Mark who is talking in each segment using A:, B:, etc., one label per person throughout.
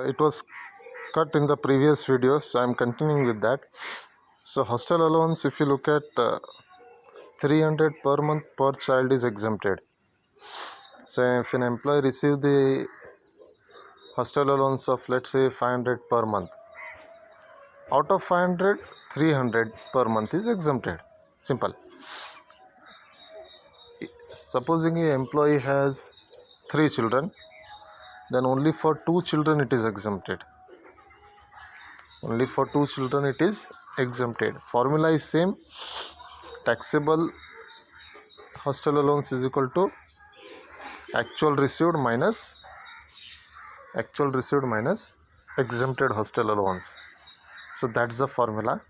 A: It was cut in the previous video, so I am continuing with that. So hostel allowance, if you look at 300 per month per child is exempted. So if an employee receive the hostel allowance of, let's say, 500 per month, out of 500, 300 per month is exempted. Simple. Supposing an employee has 3 children, then only for 2 children it is exempted. Only for 2 children it is exempted. Formula is same. Taxable hostel allowance is equal to actual received minus exempted hostel allowance. So that's the formula.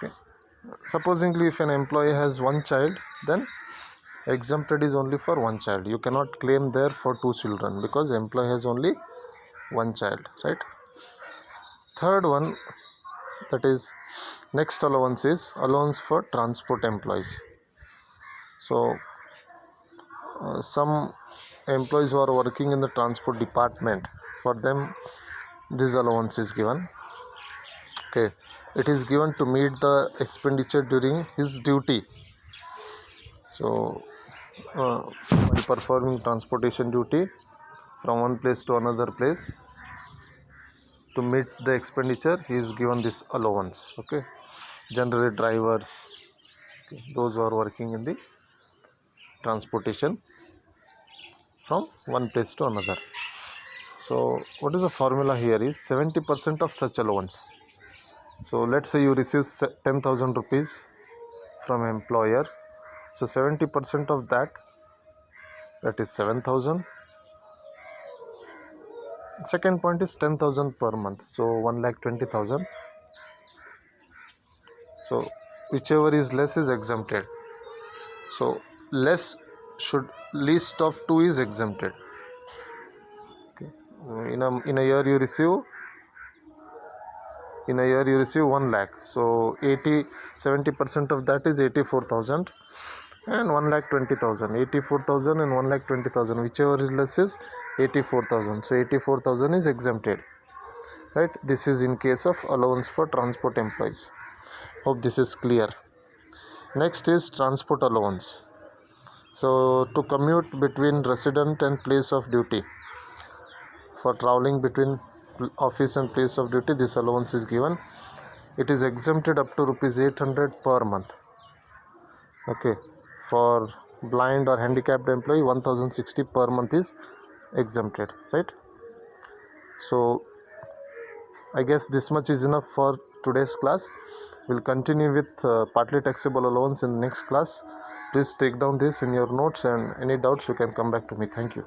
A: Okay. Supposingly if an employee has 1 child, then exempted is only for 1 child. You cannot claim there for 2 children because employee has only 1 child, right? Third one, that is next allowance, is allowance for transport employees. So some employees who are working in the transport department, for them this allowance is given. Okay, it is given to meet the expenditure during his duty. So while performing transportation duty from one place to another place, to meet the expenditure he is given this allowance. Okay, generally drivers, okay, those who are working in the transportation from one place to another. So what is the formula here is 70% of such allowance. So let's say you receive 10,000 rupees from employer. So 70% of that is 7,000. Second point is 10,000 per month, so 1,20,000. So whichever is less is exempted. So least of 2 is exempted. Okay. In a year you receive 1 lakh. So 70% of that is 84,000 and 1,20,000. 84,000 and 1,20,000, whichever is less is 84,000. So 84,000 is exempted, right? This is in case of allowance for transport employees. Hope this is clear. Next is transport allowance. So to commute between resident and place of duty, for traveling between office and place of duty, this allowance is given. It is exempted up to rupees 800 per month. Okay, for blind or handicapped employee 1,060 per month is exempted, right? So I guess this much is enough for today's class. We'll continue with partly taxable allowance in the next class. Please take down this in your notes, and any doubts you can come back to me. Thank you.